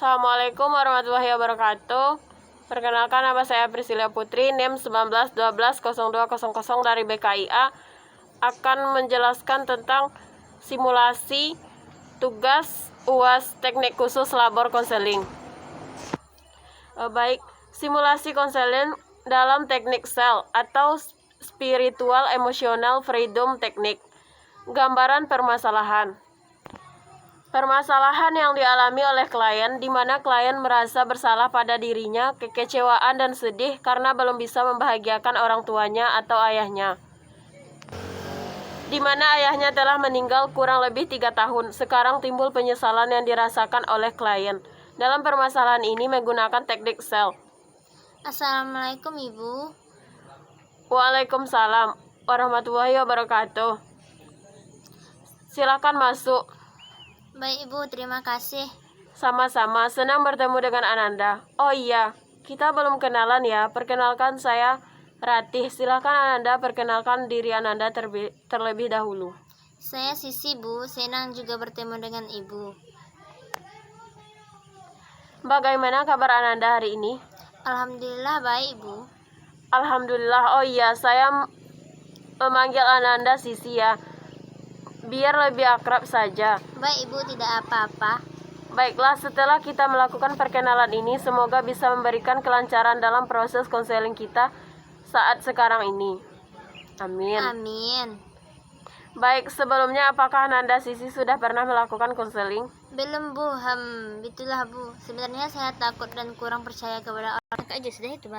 Assalamualaikum warahmatullahi wabarakatuh. Perkenalkan, nama saya Priscilia Putri, NIM 19120200 dari BKIA, akan menjelaskan tentang simulasi tugas UAS Teknik Khusus Labor Konseling. Simulasi konseling dalam teknik sel atau Spiritual Emotional Freedom Technique. Gambaran permasalahan. Permasalahan yang dialami oleh klien, di mana klien merasa bersalah pada dirinya, kekecewaan dan sedih karena belum bisa membahagiakan orang tuanya atau ayahnya. Di mana ayahnya telah meninggal kurang lebih 3 tahun, sekarang timbul penyesalan yang dirasakan oleh klien. Dalam permasalahan ini menggunakan teknik sel. Assalamualaikum Ibu. Waalaikumsalam warahmatullahi wabarakatuh. Silakan masuk. Baik Ibu, terima kasih. Sama-sama, senang bertemu dengan Ananda. Oh iya, kita belum kenalan ya. Perkenalkan, saya Ratih. Silakan Ananda perkenalkan diri Ananda terlebih dahulu. Saya Sisi Bu, senang juga bertemu dengan Ibu. Bagaimana kabar Ananda hari ini? Alhamdulillah baik Ibu. Alhamdulillah. Oh iya, saya memanggil Ananda Sisi ya, biar lebih akrab saja. Baik Ibu, tidak apa-apa. Baiklah, setelah kita melakukan perkenalan ini, semoga bisa memberikan kelancaran dalam proses konseling kita saat sekarang ini. Amin. Amin. Baik, sebelumnya apakah Ananda Sisi sudah pernah melakukan konseling? Belum Bu, itulah Bu. Sebenarnya saya takut dan kurang percaya kepada orang aja sudah itu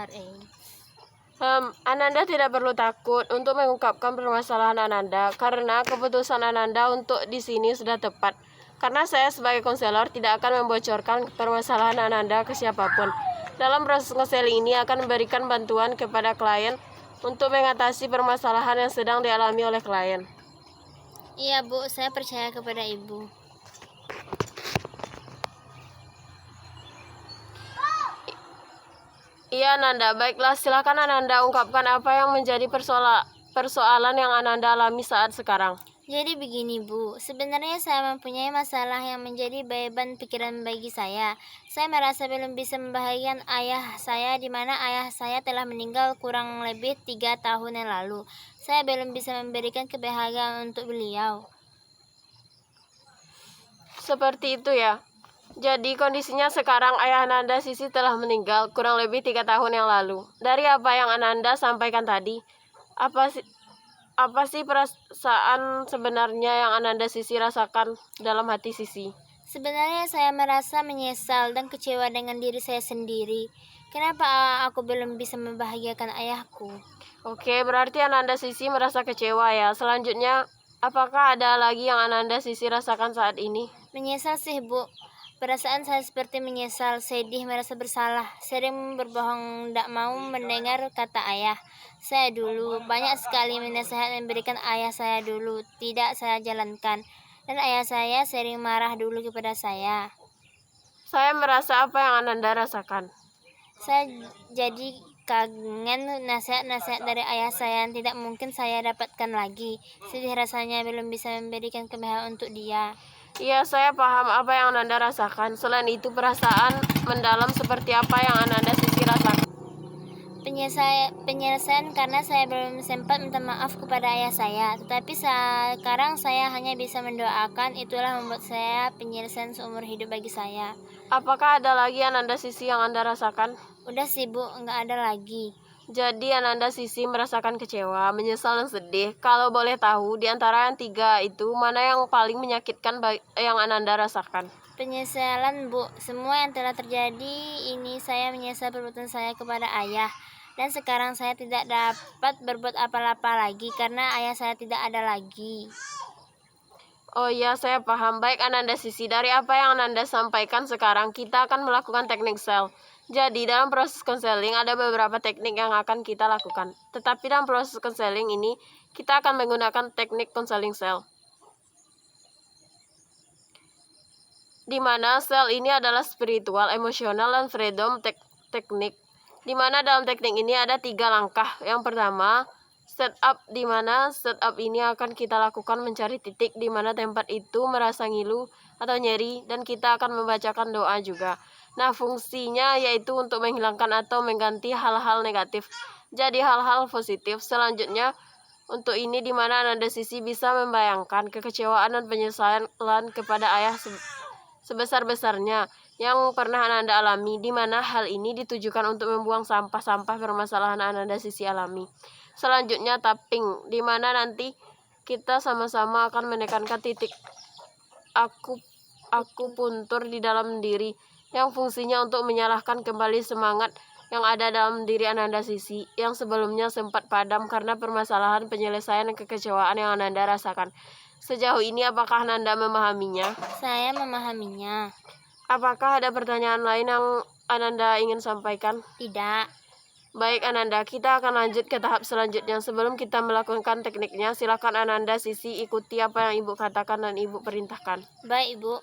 Ananda tidak perlu takut untuk mengungkapkan permasalahan Ananda, karena keputusan Ananda untuk di sini sudah tepat. Karena saya sebagai konselor tidak akan membocorkan permasalahan Ananda ke siapapun. Dalam proses konseling ini akan memberikan bantuan kepada klien untuk mengatasi permasalahan yang sedang dialami oleh klien. Iya Bu, saya percaya kepada Ibu. Iya Ananda, baiklah, silakan Ananda ungkapkan apa yang menjadi persoalan yang Ananda alami saat sekarang. Jadi begini Bu, sebenarnya saya mempunyai masalah yang menjadi beban pikiran bagi saya. Saya merasa belum bisa membahagiakan ayah saya, di mana ayah saya telah meninggal kurang lebih 3 tahun yang lalu. Saya belum bisa memberikan kebahagiaan untuk beliau. Seperti itu ya. Jadi kondisinya sekarang ayah Ananda Sisi telah meninggal kurang lebih 3 tahun yang lalu. Dari apa yang Ananda sampaikan tadi, apa sih perasaan sebenarnya yang Ananda Sisi rasakan dalam hati Sisi? Sebenarnya saya merasa menyesal dan kecewa dengan diri saya sendiri. Kenapa aku belum bisa membahagiakan ayahku? Oke, berarti Ananda Sisi merasa kecewa ya. Selanjutnya, apakah ada lagi yang Ananda Sisi rasakan saat ini? Menyesal sih Bu. Perasaan saya seperti menyesal, sedih, merasa bersalah, sering berbohong, tidak mau mendengar kata ayah. Saya dulu banyak sekali menasihat memberikan ayah saya dulu, tidak saya jalankan. Dan ayah saya sering marah dulu kepada saya. Saya merasa apa yang Ananda rasakan. Saya jadi kangen nasihat-nasihat dari ayah saya yang tidak mungkin saya dapatkan lagi. Sedih rasanya belum bisa memberikan kebahagiaan untuk dia. Iya, saya paham apa yang Ananda rasakan. Selain itu, perasaan mendalam seperti apa yang Ananda Sisi rasakan? Penyelesaian karena saya belum sempat minta maaf kepada ayah saya. Tetapi sekarang saya hanya bisa mendoakan, itulah membuat saya penyelesaian seumur hidup bagi saya. Apakah ada lagi Ananda Sisi yang Anda rasakan? Udah sih Bu, nggak ada lagi. Jadi Ananda Sisi merasakan kecewa, menyesal dan sedih. Kalau boleh tahu, di antara yang 3 itu, mana yang paling menyakitkan yang Ananda rasakan? Penyesalan Bu, semua yang telah terjadi ini saya menyesal perbuatan saya kepada ayah. Dan sekarang saya tidak dapat berbuat apa-apa lagi karena ayah saya tidak ada lagi. Oh iya, saya paham. Baik Ananda Sisi, dari apa yang Ananda sampaikan sekarang, kita akan melakukan teknik sel. Jadi dalam proses konseling ada beberapa teknik yang akan kita lakukan. Tetapi dalam proses konseling ini, kita akan menggunakan teknik konseling sel. Di mana sel ini adalah spiritual, emosional, dan freedom teknik. Di mana dalam teknik ini ada 3 langkah. Yang pertama, setup, di mana setup ini akan kita lakukan mencari titik di mana tempat itu merasa ngilu atau nyeri, dan kita akan membacakan doa juga. Nah, fungsinya yaitu untuk menghilangkan atau mengganti hal-hal negatif jadi hal-hal positif. Selanjutnya, untuk ini di mana Ananda Sisi bisa membayangkan kekecewaan dan penyesalan kepada ayah sebesar-besarnya yang pernah Ananda alami, di mana hal ini ditujukan untuk membuang sampah-sampah permasalahan Ananda Sisi alami. Selanjutnya tapping, di mana nanti kita sama-sama akan menekankan titik akupuntur di dalam diri yang fungsinya untuk menyalahkan kembali semangat yang ada dalam diri Ananda Sisi yang sebelumnya sempat padam karena permasalahan penyelesaian kekecewaan yang Ananda rasakan. Sejauh ini apakah Ananda memahaminya? Saya memahaminya. Apakah ada pertanyaan lain yang Ananda ingin sampaikan? Tidak. Baik Ananda, kita akan lanjut ke tahap selanjutnya. Sebelum kita melakukan tekniknya, silakan Ananda Sisi ikuti apa yang Ibu katakan dan Ibu perintahkan. Baik, Ibu.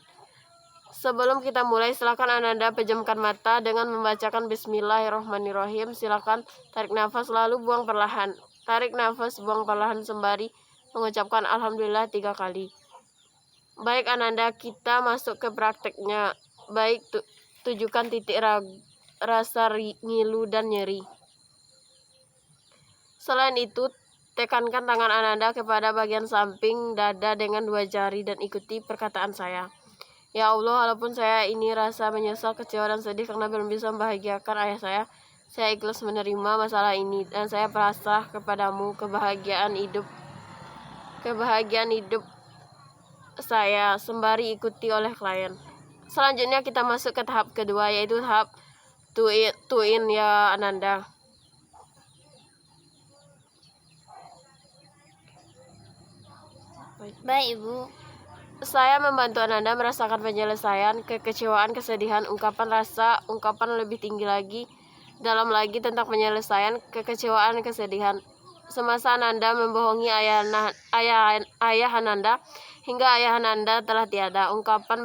Sebelum kita mulai, silakan Ananda pejamkan mata dengan membacakan Bismillahirrohmanirrohim. Silakan tarik nafas lalu buang perlahan. Tarik nafas, buang perlahan sembari mengucapkan Alhamdulillah 3 kali. Baik Ananda, kita masuk ke prakteknya. Baik, tujukan titik rasa ngilu dan nyeri. Selain itu, tekankan tangan Ananda kepada bagian samping dada dengan 2 jari dan ikuti perkataan saya. Ya Allah, walaupun saya ini rasa menyesal, kecewa, dan sedih karena belum bisa membahagiakan ayah saya ikhlas menerima masalah ini dan saya pasrah kepadamu kebahagiaan hidup saya, sembari ikuti oleh klien. Selanjutnya kita masuk ke tahap kedua, yaitu tahap tuin ya Ananda. Baik, Ibu. Saya membantu Ananda merasakan penyelesaian kekecewaan, kesedihan, ungkapan rasa, ungkapan lebih tinggi lagi, dalam lagi tentang penyelesaian kekecewaan, kesedihan. Semasa Ananda membohongi ayah Ananda, hingga ayah Ananda telah tiada. Ungkapan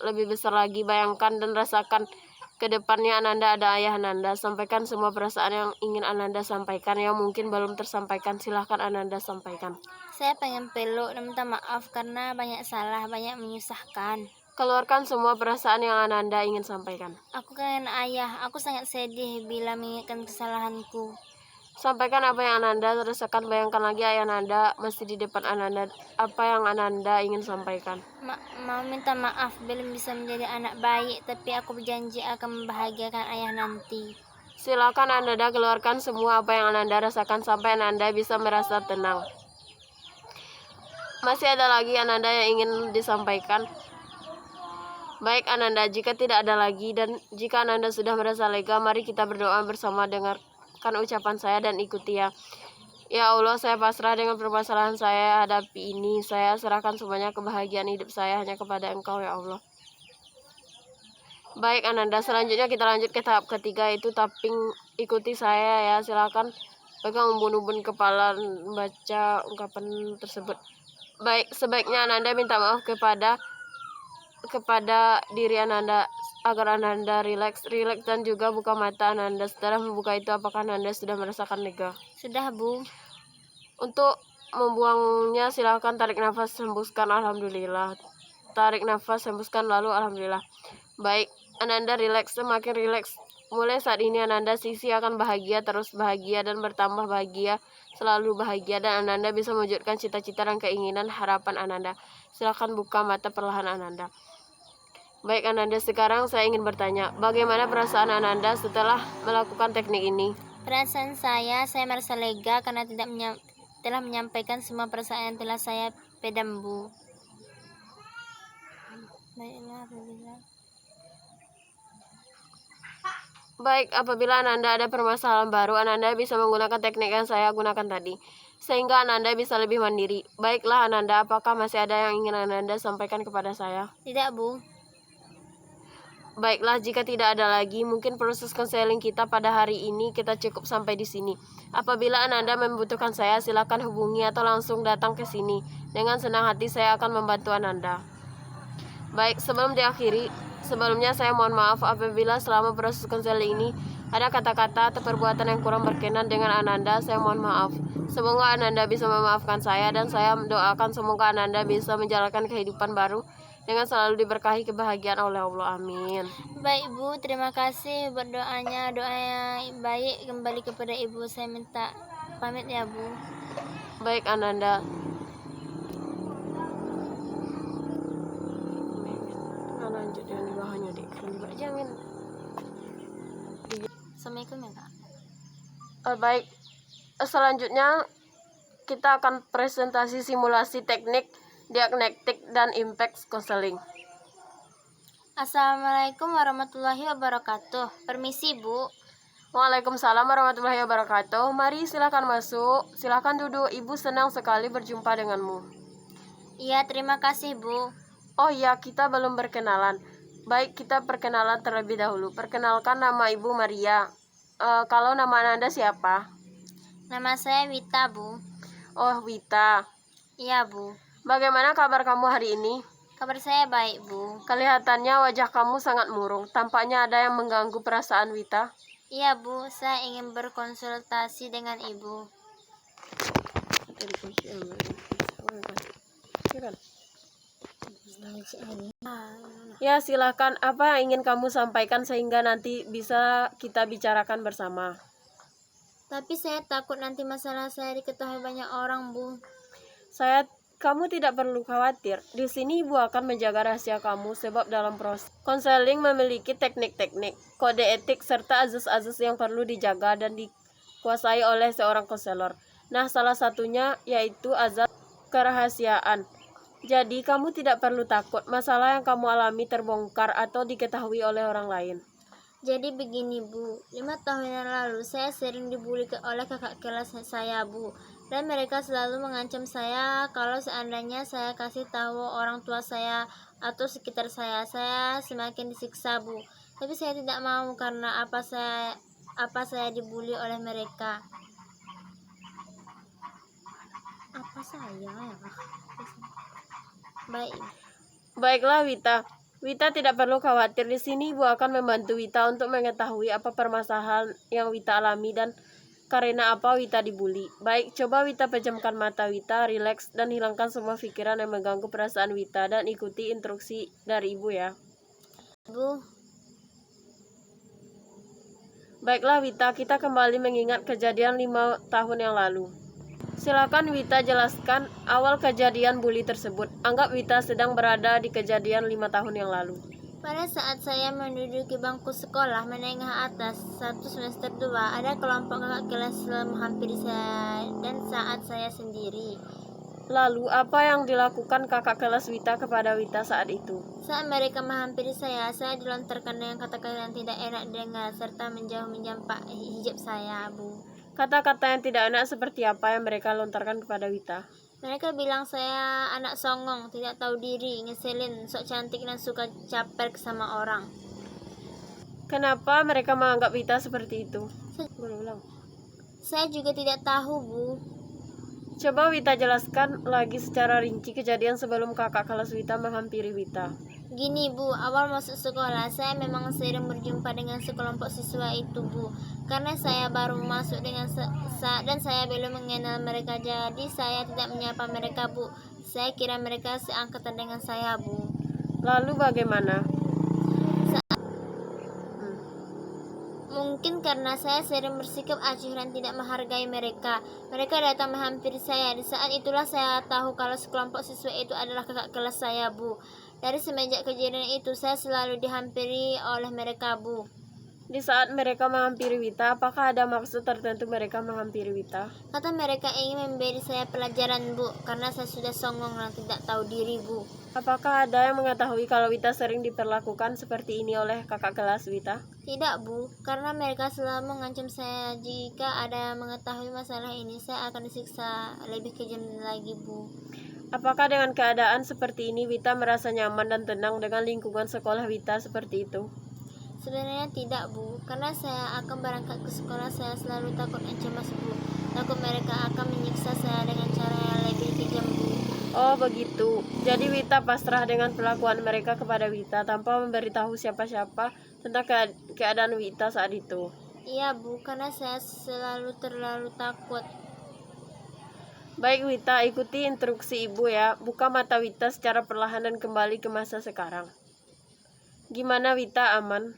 lebih besar lagi, bayangkan dan rasakan ke depannya Ananda ada ayah Ananda. Sampaikan semua perasaan yang ingin Ananda sampaikan, yang mungkin belum tersampaikan. Silahkan Ananda sampaikan. Saya pengen peluk dan minta maaf karena banyak salah, banyak menyusahkan. Keluarkan semua perasaan yang Ananda ingin sampaikan. Aku kangen ayah, aku sangat sedih bila mengingatkan kesalahanku. Sampaikan apa yang Ananda rasakan, bayangkan lagi ayah Ananda masih di depan Ananda. Apa yang Ananda ingin sampaikan? Mau minta maaf belum bisa menjadi anak baik, tapi aku berjanji akan membahagiakan ayah nanti. Silakan Ananda keluarkan semua apa yang Ananda rasakan sampai Ananda bisa merasa tenang. Masih ada lagi Ananda yang ingin disampaikan? Baik Ananda, jika tidak ada lagi dan jika Ananda sudah merasa lega, mari kita berdoa bersama. Dengarkan ucapan saya dan ikuti ya. Ya Allah, saya pasrah dengan permasalahan saya hadapi ini. Saya serahkan semuanya kebahagiaan hidup saya hanya kepada Engkau ya Allah. Baik Ananda, selanjutnya kita lanjut ke tahap ketiga, yaitu tapping. Ikuti saya ya, silakan pegang ubun-ubun kepala, baca ungkapan tersebut. Baik, sebaiknya Ananda minta maaf kepada diri Ananda agar Ananda rileks dan juga buka mata Ananda. Setelah membuka itu, apakah Ananda sudah merasakan lega? Sudah, Bu. Untuk membuangnya silakan tarik nafas, hembuskan Alhamdulillah. Tarik nafas, hembuskan lalu Alhamdulillah. Baik, Ananda rileks, semakin rileks. Mulai saat ini Ananda Sisi akan bahagia, terus bahagia dan bertambah bahagia, selalu bahagia, dan Ananda bisa mewujudkan cita-cita dan keinginan harapan Ananda. Silakan buka mata perlahan Ananda. Baik Ananda, sekarang saya ingin bertanya, bagaimana perasaan Ananda setelah melakukan teknik ini? Perasaan saya merasa lega karena telah menyampaikan semua perasaan yang telah saya pedam, Bu. Baik, apabila Ananda ada permasalahan baru, Ananda bisa menggunakan teknik yang saya gunakan tadi, sehingga Ananda bisa lebih mandiri. Baiklah Ananda, apakah masih ada yang ingin Ananda sampaikan kepada saya? Tidak, Bu. Baiklah, jika tidak ada lagi, mungkin proses konseling kita pada hari ini kita cukup sampai di sini. Apabila Ananda membutuhkan saya, silakan hubungi atau langsung datang ke sini. Dengan senang hati saya akan membantu Ananda. Baik, sebelum diakhiri, sebelumnya saya mohon maaf apabila selama proses konseling ini ada kata-kata atau perbuatan yang kurang berkenan dengan Ananda. Saya mohon maaf. Semoga Ananda bisa memaafkan saya dan saya mendoakan semoga Ananda bisa menjalankan kehidupan baru dengan selalu diberkahi kebahagiaan oleh Allah. Amin. Baik Bu, terima kasih buat doanya. Doanya baik kembali kepada Ibu. Saya minta pamit ya Bu. Baik Ananda. Lanjut yang di bawahnya deh. Jangan. Assalamualaikum ya Kak. Baik. Selanjutnya kita akan presentasi simulasi teknik diagnostik dan impact counseling. Assalamualaikum warahmatullahi wabarakatuh. Permisi Bu. Waalaikumsalam warahmatullahi wabarakatuh. Mari silakan masuk. Silakan duduk. Ibu senang sekali berjumpa denganmu. Iya, terima kasih Bu. Oh iya, kita belum berkenalan. Baik, kita perkenalan terlebih dahulu. Perkenalkan, nama Ibu Maria. Kalau nama Anda siapa? Nama saya Wita Bu. Oh, Wita. Iya Bu. Bagaimana kabar kamu hari ini? Kabar saya baik Bu. Kelihatannya wajah kamu sangat murung. Tampaknya ada yang mengganggu perasaan Wita. Iya Bu, saya ingin berkonsultasi dengan Ibu. Ya, silakan. Apa yang ingin kamu sampaikan sehingga nanti bisa kita bicarakan bersama? Tapi saya takut nanti masalah saya diketahui banyak orang Bu. Kamu tidak perlu khawatir. Di sini Ibu akan menjaga rahasia kamu sebab dalam proses konseling memiliki teknik-teknik, kode etik serta azas-azas yang perlu dijaga dan dikuasai oleh seorang konselor. Nah, salah satunya yaitu azas kerahasiaan. Jadi, kamu tidak perlu takut masalah yang kamu alami terbongkar atau diketahui oleh orang lain. Jadi begini Bu, 5 tahun yang lalu saya sering dibully oleh kakak kelas saya Bu. Dan mereka selalu mengancam saya kalau seandainya saya kasih tahu orang tua saya atau sekitar saya semakin disiksa Bu. Tapi saya tidak mau karena apa saya dibully oleh mereka. Apa saya ya? Baiklah Wita. Wita tidak perlu khawatir. Di sini Ibu akan membantu Wita untuk mengetahui apa permasalahan yang Wita alami dan karena apa Wita dibully. Baik, coba Wita pejamkan mata Wita, rileks dan hilangkan semua pikiran yang mengganggu perasaan Wita dan ikuti instruksi dari Ibu ya. Bu. Baiklah Wita, kita kembali mengingat kejadian 5 tahun yang lalu. Silakan Wita jelaskan awal kejadian bully tersebut. Anggap Wita sedang berada di kejadian 5 tahun yang lalu. Pada saat saya menduduki bangku sekolah menengah atas 1 semester 2, ada kelompok kakak kelas menghampiri saya dan saat saya sendiri. Lalu, apa yang dilakukan kakak kelas Wita kepada Wita saat itu? Saat mereka menghampiri saya dilontarkan dengan kata-kata yang tidak enak dengar serta menjauh menjampak hijab saya, Bu. Kata-kata yang tidak enak seperti apa yang mereka lontarkan kepada Wita? Mereka bilang saya anak songong, tidak tahu diri, ngeselin, sok cantik dan suka caper sama orang. Kenapa mereka menganggap Wita seperti itu? Saya juga tidak tahu, Bu. Coba Wita jelaskan lagi secara rinci kejadian sebelum kakak kelas Wita menghampiri Wita. Gini Bu, awal masuk sekolah saya memang sering berjumpa dengan sekelompok siswa itu Bu. Karena saya baru masuk dan saya belum mengenal mereka, jadi saya tidak menyapa mereka Bu. Saya kira mereka seangkatan dengan saya Bu. Lalu bagaimana? Mungkin karena saya sering bersikap acuh dan tidak menghargai mereka. Mereka datang menghampiri saya. Di saat itulah saya tahu kalau sekelompok siswa itu adalah kakak kelas saya, Bu. Dari semenjak kejadian itu, saya selalu dihampiri oleh mereka, Bu. Di saat mereka menghampiri Wita, apakah ada maksud tertentu mereka menghampiri Wita? Kata mereka ingin memberi saya pelajaran, Bu, karena saya sudah songong dan tidak tahu diri, Bu. Apakah ada yang mengetahui kalau Wita sering diperlakukan seperti ini oleh kakak kelas Wita? Tidak, Bu, karena mereka selalu mengancam saya jika ada yang mengetahui masalah ini, saya akan disiksa lebih kejam lagi, Bu. Apakah dengan keadaan seperti ini Wita merasa nyaman dan tenang dengan lingkungan sekolah Wita seperti itu? Sebenarnya tidak, Bu, karena saya akan berangkat ke sekolah saya selalu takut dan cemas, Bu. Takut mereka akan menyiksa saya dengan cara yang lebih kejam, Bu. Oh begitu, jadi Wita pasrah dengan perlakuan mereka kepada Wita tanpa memberitahu siapa-siapa tentang keadaan Wita saat itu. Iya, Bu, karena saya selalu terlalu takut. Baik Wita, ikuti instruksi ibu ya. Buka mata Wita secara perlahan dan kembali ke masa sekarang. Gimana Wita, aman?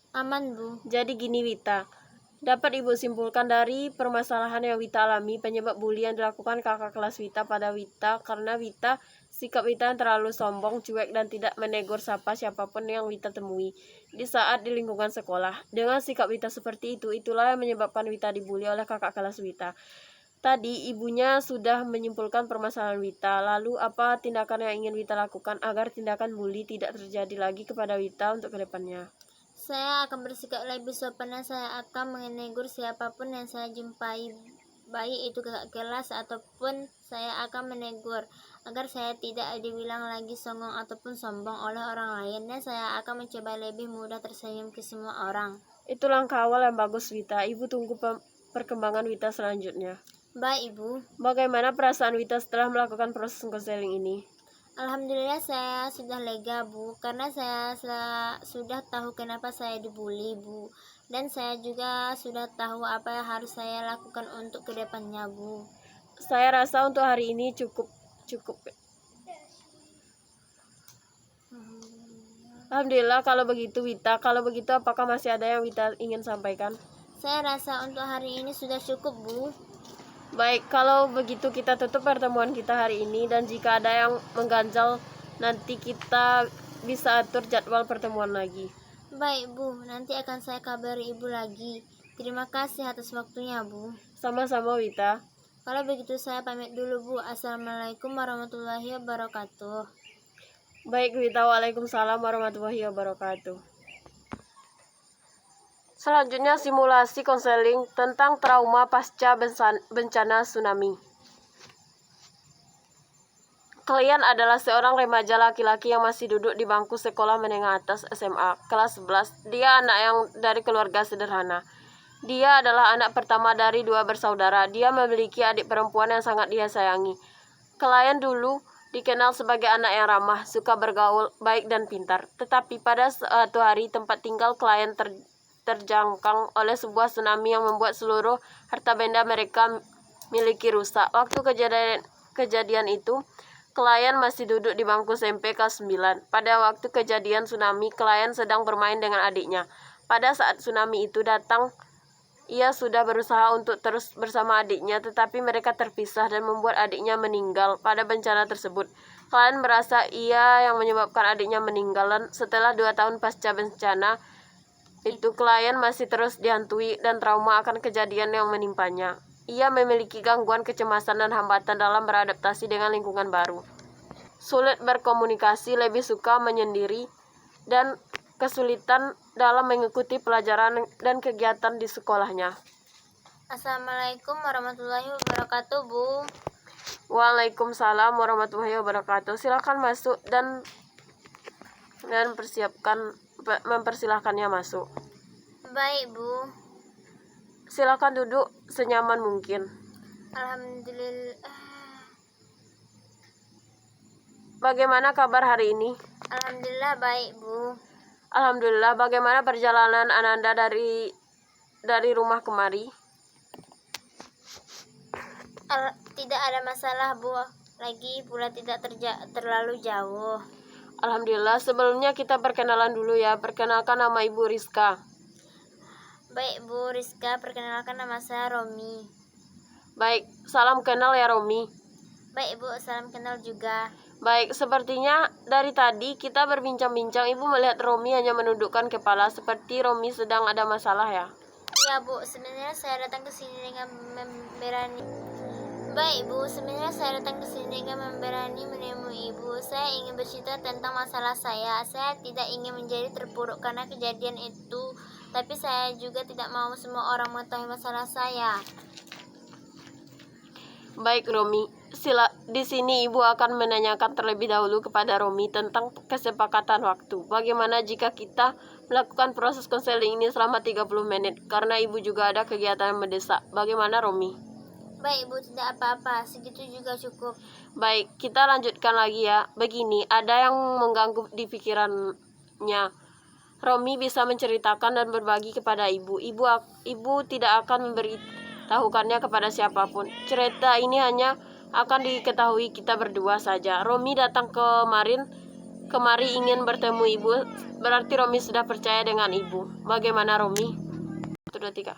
Aman, Bu. Jadi gini Wita, dapat ibu simpulkan dari permasalahan yang Wita alami, penyebab bully yang dilakukan kakak kelas Wita pada Wita karena sikap Wita yang terlalu sombong, cuek, dan tidak menegur sapa siapapun yang Wita temui di saat di lingkungan sekolah. Dengan sikap Wita seperti itu, itulah yang menyebabkan Wita dibully oleh kakak kelas Wita. Tadi ibunya sudah menyimpulkan permasalahan Wita. Lalu apa tindakan yang ingin Wita lakukan agar tindakan bully tidak terjadi lagi kepada Wita untuk kedepannya? Saya akan bersikap lebih sopan dan saya akan menegur siapapun yang saya jumpai, baik itu kakak kelas ataupun saya akan menegur agar saya tidak dibilang lagi songong ataupun sombong oleh orang lain, dan saya akan mencoba lebih mudah tersenyum ke semua orang. Itu langkah awal yang bagus Wita. Ibu tunggu perkembangan Wita selanjutnya. Baik, Ibu. Bagaimana perasaan Wita setelah melakukan proses konseling ini? Alhamdulillah saya sudah lega, Bu, karena saya sudah tahu kenapa saya dibully, Bu. Dan saya juga sudah tahu apa yang harus saya lakukan untuk kedepannya, Bu. Saya rasa untuk hari ini cukup. Alhamdulillah kalau begitu Wita. Kalau begitu apakah masih ada yang Wita ingin sampaikan? Saya rasa untuk hari ini sudah cukup, Bu. Baik, kalau begitu kita tutup pertemuan kita hari ini, dan jika ada yang mengganjal nanti kita bisa atur jadwal pertemuan lagi. Baik, Bu, nanti akan saya kabari Ibu lagi. Terima kasih atas waktunya, Bu. Sama-sama Wita. Kalau begitu saya pamit dulu, Bu. Assalamualaikum warahmatullahi wabarakatuh. Baik Wita, waalaikumsalam warahmatullahi wabarakatuh. Selanjutnya simulasi konseling tentang trauma pasca bencana tsunami. Kalian adalah seorang remaja laki-laki yang masih duduk di bangku sekolah menengah atas SMA kelas 11. Dia anak yang dari keluarga sederhana. Dia adalah anak pertama dari 2 bersaudara. Dia memiliki adik perempuan yang sangat dia sayangi. Klien dulu dikenal sebagai anak yang ramah, suka bergaul, baik dan pintar. Tetapi pada suatu hari tempat tinggal klien terjangkang oleh sebuah tsunami yang membuat seluruh harta benda mereka miliki rusak. Waktu kejadian itu, klien masih duduk di bangku SMP kelas 9. Pada waktu kejadian tsunami, klien sedang bermain dengan adiknya. Pada saat tsunami itu datang, ia sudah berusaha untuk terus bersama adiknya, tetapi mereka terpisah dan membuat adiknya meninggal pada bencana tersebut. Klien merasa ia yang menyebabkan adiknya meninggal, dan setelah 2 tahun pasca bencana, itu klien masih terus dihantui dan trauma akan kejadian yang menimpanya. Ia memiliki gangguan kecemasan dan hambatan dalam beradaptasi dengan lingkungan baru. Sulit berkomunikasi, lebih suka menyendiri, dan kesulitan dalam mengikuti pelajaran dan kegiatan di sekolahnya. Assalamualaikum warahmatullahi wabarakatuh, Bu. Waalaikumsalam warahmatullahi wabarakatuh. Silakan masuk dan mempersilahkannya masuk. Baik, Bu. Silakan duduk senyaman mungkin. Alhamdulillah. Bagaimana kabar hari ini? Alhamdulillah baik, Bu. Alhamdulillah. Bagaimana perjalanan Ananda dari rumah kemari? Tidak ada masalah, Bu. Lagi pula tidak terlalu jauh. Alhamdulillah. Sebelumnya kita perkenalan dulu ya. Perkenalkan, nama Ibu Rizka. Baik, Bu Rizka. Perkenalkan, nama saya Romi. Baik, salam kenal ya Romi. Baik, Bu, salam kenal juga. Baik, sepertinya dari tadi kita berbincang-bincang, Ibu melihat Romi hanya menundukkan kepala, seperti Romi sedang ada masalah ya? Ya, Bu, sebenarnya saya datang ke sini dengan memberani. Baik, Bu, sebenarnya saya datang ke sini dengan memberani menemui Ibu. Saya ingin bercerita tentang masalah saya. Saya tidak ingin menjadi terpuruk karena kejadian itu, tapi saya juga tidak mau semua orang mengetahui masalah saya. Baik, Romi. Di sini Ibu akan menanyakan terlebih dahulu kepada Romi tentang kesepakatan waktu. Bagaimana jika kita melakukan proses konseling ini selama 30 menit? Karena Ibu juga ada kegiatan yang mendesak. Bagaimana, Romi? Baik, Bu, tidak apa-apa. Segitu juga cukup. Baik, kita lanjutkan lagi ya. Begini, ada yang mengganggu di pikirannya. Romi bisa menceritakan dan berbagi kepada Ibu. Ibu tidak akan memberitahukannya kepada siapapun. Cerita ini hanya akan diketahui kita berdua saja. Romi datang kemari ingin bertemu ibu, berarti Romi sudah percaya dengan ibu. Bagaimana Romi? 1, 2, 3.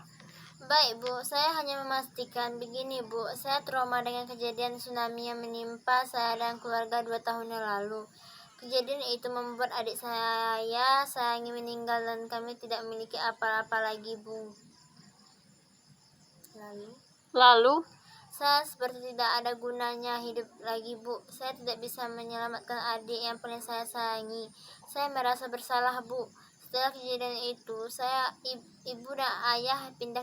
Baik Bu, saya hanya memastikan begini Bu, saya trauma dengan kejadian tsunami yang menimpa saya dan keluarga 2 tahun yang lalu. Kejadian itu membuat adik saya ingin meninggal dan kami tidak memiliki apa-apa lagi Bu. Lalu? Saya seperti tidak ada gunanya hidup lagi Bu. Saya tidak bisa menyelamatkan adik yang paling saya sayangi. Saya merasa bersalah Bu. Setelah kejadian itu, ibu dan ayah pindah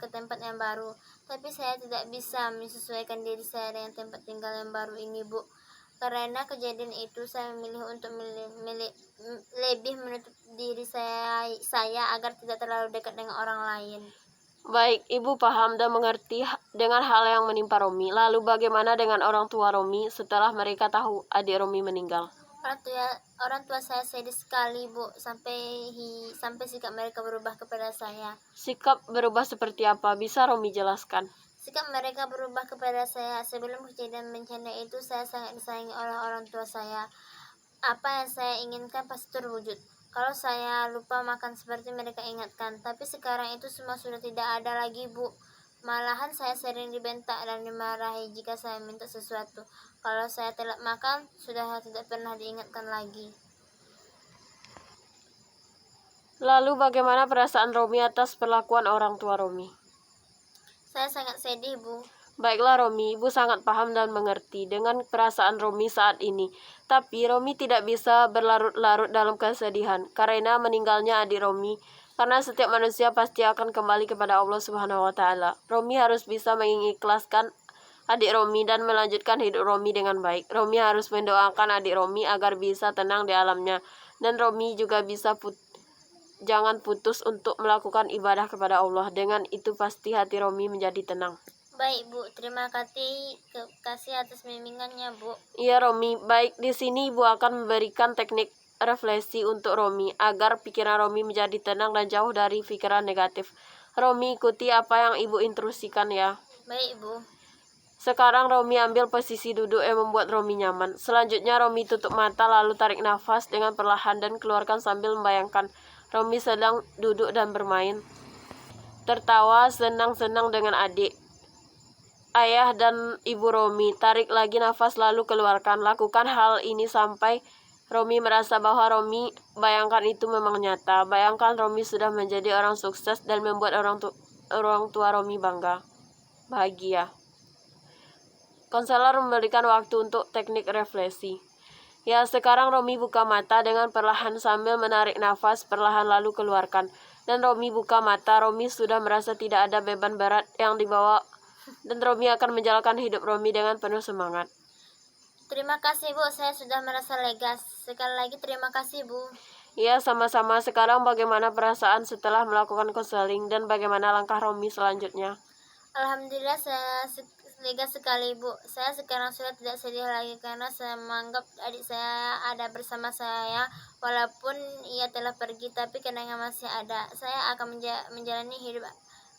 ke tempat yang baru. Tapi saya tidak bisa menyesuaikan diri saya dengan tempat tinggal yang baru ini Bu. Karena kejadian itu, saya memilih untuk lebih menutup diri saya agar tidak terlalu dekat dengan orang lain. Baik, ibu paham dan mengerti dengan hal yang menimpa Romi. Lalu bagaimana dengan orang tua Romi setelah mereka tahu adik Romi meninggal? Orang tua saya sedih sekali Bu, sampai sikap mereka berubah kepada saya. Sikap berubah seperti apa? Bisa Romi jelaskan? Sikap mereka berubah kepada saya. Sebelum kejadian bencana itu, saya sangat disayangi oleh orang tua saya. Apa yang saya inginkan pasti terwujud. Kalau saya lupa makan seperti mereka ingatkan. Tapi sekarang itu semua sudah tidak ada lagi Bu. Malahan saya sering dibentak dan dimarahi jika saya minta sesuatu. Kalau saya telat makan, sudah tidak pernah diingatkan lagi. Lalu bagaimana perasaan Romi atas perlakuan orang tua Romi? Saya sangat sedih Bu. Baiklah Romi, ibu sangat paham dan mengerti dengan perasaan Romi saat ini. Tapi Romi tidak bisa berlarut-larut dalam kesedihan karena meninggalnya adik Romi. Karena setiap manusia pasti akan kembali kepada Allah Subhanahu wa Ta'ala. Romi harus bisa mengikhlaskan adik Romi dan melanjutkan hidup Romi dengan baik. Romi harus mendoakan adik Romi agar bisa tenang di alamnya. Dan Romi juga bisa jangan putus untuk melakukan ibadah kepada Allah. Dengan itu pasti hati Romi menjadi tenang. Baik Bu, terima kasih atas bimbingannya Bu. Iya Romi, baik di sini Ibu akan memberikan teknik refleksi untuk Romi agar pikiran Romi menjadi tenang dan jauh dari pikiran negatif. Romi ikuti apa yang Ibu instruksikan ya. Baik Bu. Sekarang Romi ambil posisi duduk yang membuat Romi nyaman. Selanjutnya Romi tutup mata lalu tarik nafas dengan perlahan dan keluarkan sambil membayangkan Romi sedang duduk dan bermain. Tertawa senang-senang dengan adik, ayah dan ibu Romi. Tarik lagi nafas lalu keluarkan. Lakukan hal ini sampai Romi merasa bahwa Romi bayangkan itu memang nyata. Bayangkan Romi sudah menjadi orang sukses dan membuat orang tua Romi bahagia. Konselor memberikan waktu untuk teknik refleksi. Ya, sekarang Romi buka mata dengan perlahan sambil menarik nafas perlahan lalu keluarkan. Dan Romi buka mata. Romi sudah merasa tidak ada beban berat yang dibawa dan Romi akan menjalankan hidup Romi dengan penuh semangat. Terima kasih Bu, saya sudah merasa lega. Sekali lagi terima kasih Bu. Iya, sama-sama. Sekarang bagaimana perasaan setelah melakukan konseling dan bagaimana langkah Romi selanjutnya? Alhamdulillah saya lega sekali Bu. Saya sekarang sudah tidak sedih lagi karena saya menganggap adik saya ada bersama saya. Walaupun ia telah pergi, tapi kenangan masih ada. Saya akan menjalani hidup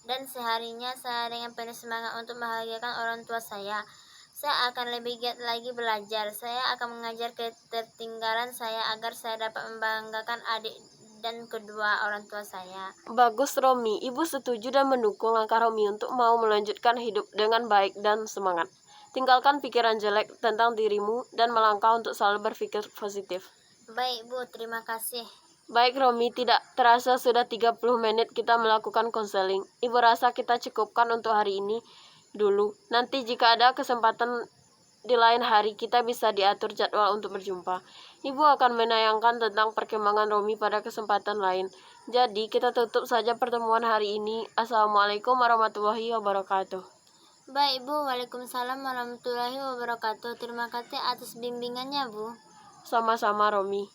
dan seharinya saya dengan penuh semangat untuk membahagiakan orang tua saya. Saya akan lebih giat lagi belajar. Saya akan mengajar ketertinggalan saya agar saya dapat membanggakan adik dan kedua orang tua saya. Bagus Romi, Ibu setuju dan mendukung langkah Romi untuk mau melanjutkan hidup dengan baik dan semangat. Tinggalkan pikiran jelek tentang dirimu dan melangkah untuk selalu berpikir positif. Baik Bu, terima kasih. Baik Romi, tidak terasa sudah 30 menit kita melakukan konseling. Ibu rasa kita cukupkan untuk hari ini dulu. Nanti jika ada kesempatan di lain hari kita bisa diatur jadwal untuk berjumpa. Ibu akan menayangkan tentang perkembangan Romi pada kesempatan lain. Jadi kita tutup saja pertemuan hari ini. Assalamualaikum warahmatullahi wabarakatuh. Baik Bu, waalaikumsalam warahmatullahi wabarakatuh. Terima kasih atas bimbingannya Bu. Sama-sama Romi.